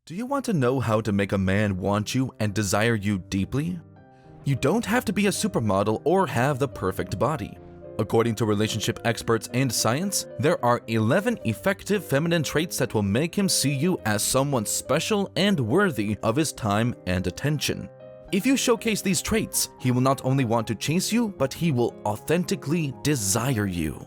Do you want to know how to make a man want you and desire you deeply? You don't have to be a supermodel or have the perfect body. According to relationship experts and science, there are 11 effective feminine traits that will make him see you as someone special and worthy of his time and attention. If you showcase these traits, he will not only want to chase you, but he will authentically desire you.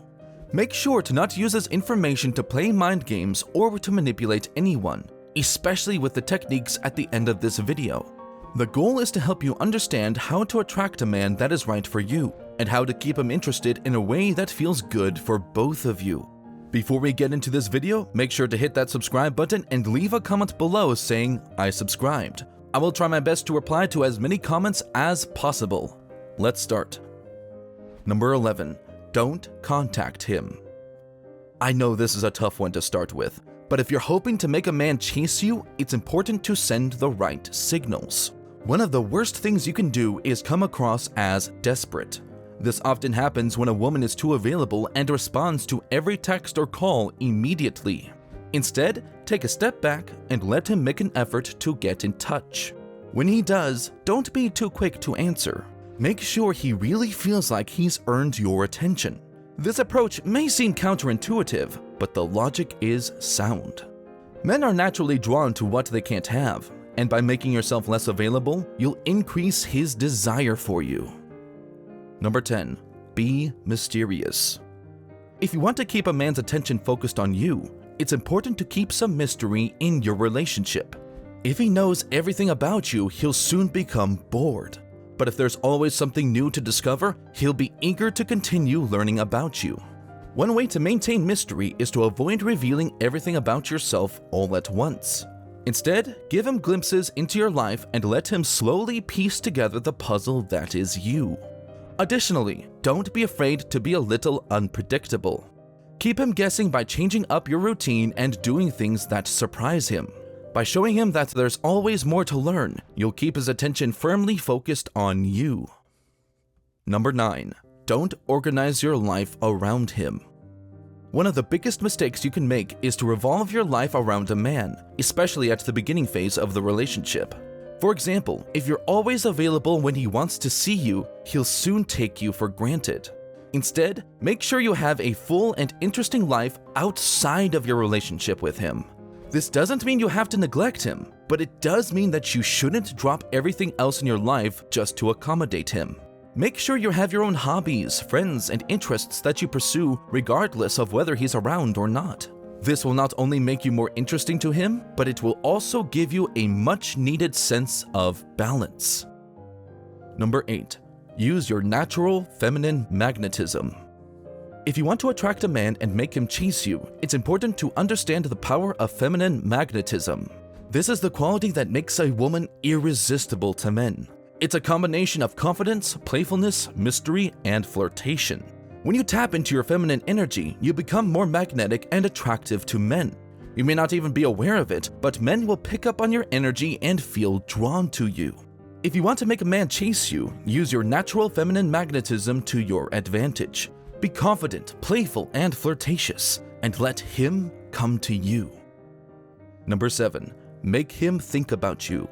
Make sure to not use this information to play mind games or to manipulate anyone, especially with the techniques at the end of this video. The goal is to help you understand how to attract a man that is right for you, and how to keep him interested in a way that feels good for both of you. Before we get into this video, make sure to hit that subscribe button and leave a comment below saying, "I subscribed." I will try my best to reply to as many comments as possible. Let's start. Number 11. Don't contact him. I know this is a tough one to start with, but if you're hoping to make a man chase you, it's important to send the right signals. One of the worst things you can do is come across as desperate. This often happens when a woman is too available and responds to every text or call immediately. Instead, take a step back and let him make an effort to get in touch. When he does, don't be too quick to answer. Make sure he really feels like he's earned your attention. This approach may seem counterintuitive, but the logic is sound. Men are naturally drawn to what they can't have, and by making yourself less available, you'll increase his desire for you. Number 10. Be mysterious. If you want to keep a man's attention focused on you, it's important to keep some mystery in your relationship. If he knows everything about you, he'll soon become bored. But if there's always something new to discover, he'll be eager to continue learning about you. One way to maintain mystery is to avoid revealing everything about yourself all at once. Instead, give him glimpses into your life and let him slowly piece together the puzzle that is you. Additionally, don't be afraid to be a little unpredictable. Keep him guessing by changing up your routine and doing things that surprise him. By showing him that there's always more to learn, you'll keep his attention firmly focused on you. Number 9. Don't organize your life around him. One of the biggest mistakes you can make is to revolve your life around a man, especially at the beginning phase of the relationship. For example, if you're always available when he wants to see you, he'll soon take you for granted. Instead, make sure you have a full and interesting life outside of your relationship with him. This doesn't mean you have to neglect him, but it does mean that you shouldn't drop everything else in your life just to accommodate him. Make sure you have your own hobbies, friends, and interests that you pursue regardless of whether he's around or not. This will not only make you more interesting to him, but it will also give you a much-needed sense of balance. Number 8. Use your natural feminine magnetism. If you want to attract a man and make him chase you, it's important to understand the power of feminine magnetism. This is the quality that makes a woman irresistible to men. It's a combination of confidence, playfulness, mystery, and flirtation. When you tap into your feminine energy, you become more magnetic and attractive to men. You may not even be aware of it, but men will pick up on your energy and feel drawn to you. If you want to make a man chase you, use your natural feminine magnetism to your advantage. Be confident, playful, and flirtatious, and let him come to you. Number 7. Make him think about you.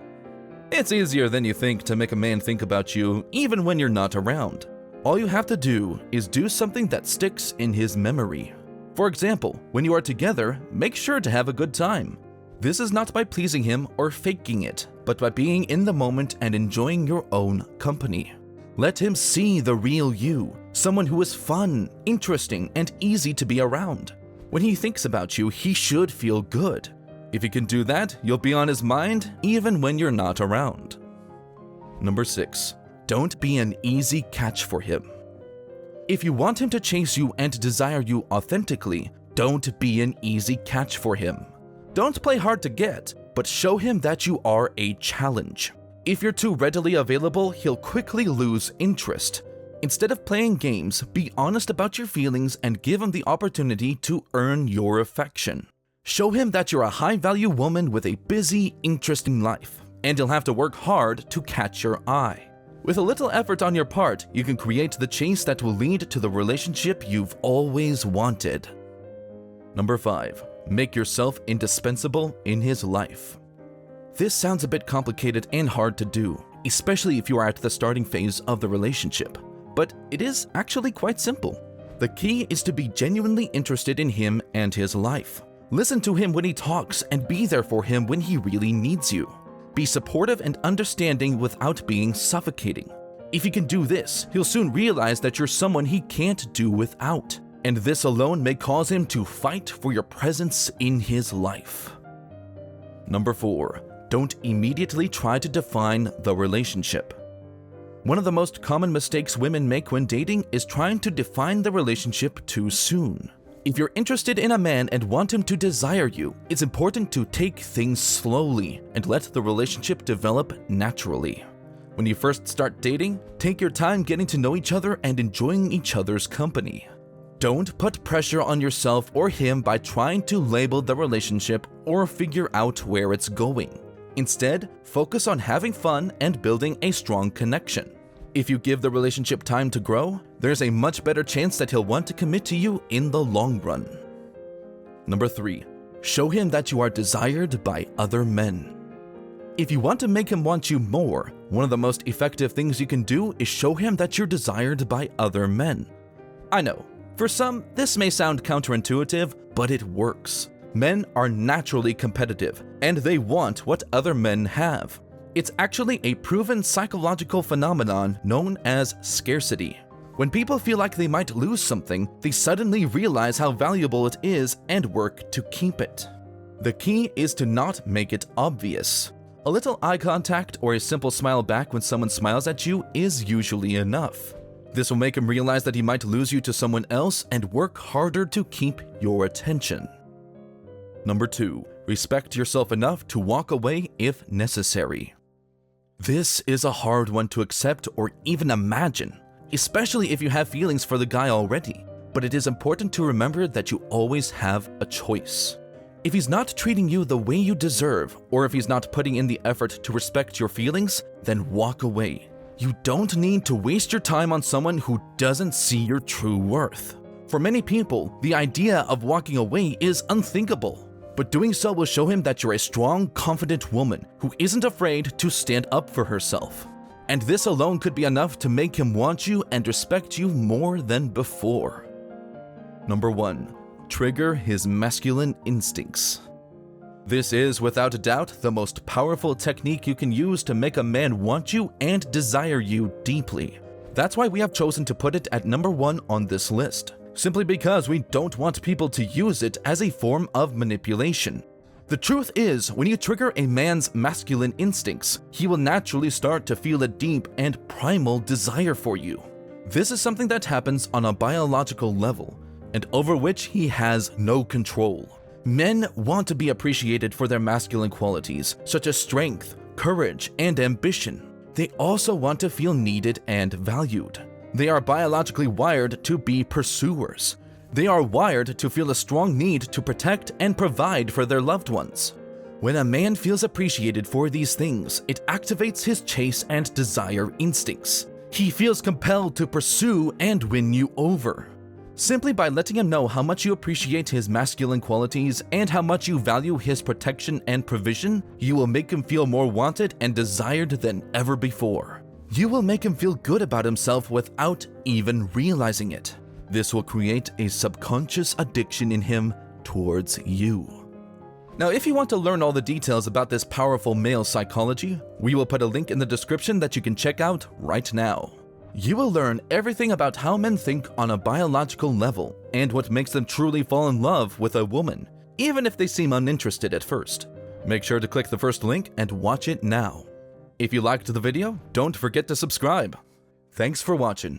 It's easier than you think to make a man think about you, even when you're not around. All you have to do is do something that sticks in his memory. For example, when you are together, make sure to have a good time. This is not by pleasing him or faking it, but by being in the moment and enjoying your own company. Let him see the real you, someone who is fun, interesting, and easy to be around. When he thinks about you, he should feel good. If you can do that, you'll be on his mind even when you're not around. Number 6. Don't be an easy catch for him. If you want him to chase you and desire you authentically, don't be an easy catch for him. Don't play hard to get, but show him that you are a challenge. If you're too readily available, he'll quickly lose interest. Instead of playing games, be honest about your feelings and give him the opportunity to earn your affection. Show him that you're a high-value woman with a busy, interesting life, and he'll have to work hard to catch your eye. With a little effort on your part, you can create the chase that will lead to the relationship you've always wanted. Number 5. Make yourself indispensable in his life. This sounds a bit complicated and hard to do, especially if you are at the starting phase of the relationship. But it is actually quite simple. The key is to be genuinely interested in him and his life. Listen to him when he talks and be there for him when he really needs you. Be supportive and understanding without being suffocating. If you can do this, he'll soon realize that you're someone he can't do without. And this alone may cause him to fight for your presence in his life. Number 4. Don't immediately try to define the relationship. One of the most common mistakes women make when dating is trying to define the relationship too soon. If you're interested in a man and want him to desire you, it's important to take things slowly and let the relationship develop naturally. When you first start dating, take your time getting to know each other and enjoying each other's company. Don't put pressure on yourself or him by trying to label the relationship or figure out where it's going. Instead, focus on having fun and building a strong connection. If you give the relationship time to grow, there's a much better chance that he'll want to commit to you in the long run. Number 3. Show him that you are desired by other men. If you want to make him want you more, one of the most effective things you can do is show him that you're desired by other men. I know, for some, this may sound counterintuitive, but it works. Men are naturally competitive, and they want what other men have. It's actually a proven psychological phenomenon known as scarcity. When people feel like they might lose something, they suddenly realize how valuable it is and work to keep it. The key is to not make it obvious. A little eye contact or a simple smile back when someone smiles at you is usually enough. This will make him realize that he might lose you to someone else and work harder to keep your attention. Number 2. Respect yourself enough to walk away if necessary. This is a hard one to accept or even imagine, especially if you have feelings for the guy already. But it is important to remember that you always have a choice. If he's not treating you the way you deserve, or if he's not putting in the effort to respect your feelings, then walk away. You don't need to waste your time on someone who doesn't see your true worth. For many people, the idea of walking away is unthinkable. But doing so will show him that you're a strong, confident woman who isn't afraid to stand up for herself. And this alone could be enough to make him want you and respect you more than before. Number 1. Trigger his masculine instincts. This is, without a doubt, the most powerful technique you can use to make a man want you and desire you deeply. That's why we have chosen to put it at number 1 on this list. Simply because we don't want people to use it as a form of manipulation. The truth is, when you trigger a man's masculine instincts, he will naturally start to feel a deep and primal desire for you. This is something that happens on a biological level, and over which he has no control. Men want to be appreciated for their masculine qualities, such as strength, courage, and ambition. They also want to feel needed and valued. They are biologically wired to be pursuers. They are wired to feel a strong need to protect and provide for their loved ones. When a man feels appreciated for these things, it activates his chase and desire instincts. He feels compelled to pursue and win you over. Simply by letting him know how much you appreciate his masculine qualities and how much you value his protection and provision, you will make him feel more wanted and desired than ever before. You will make him feel good about himself without even realizing it. This will create a subconscious addiction in him towards you. Now, if you want to learn all the details about this powerful male psychology, we will put a link in the description that you can check out right now. You will learn everything about how men think on a biological level and what makes them truly fall in love with a woman, even if they seem uninterested at first. Make sure to click the first link and watch it now. If you liked the video, don't forget to subscribe. Thanks for watching.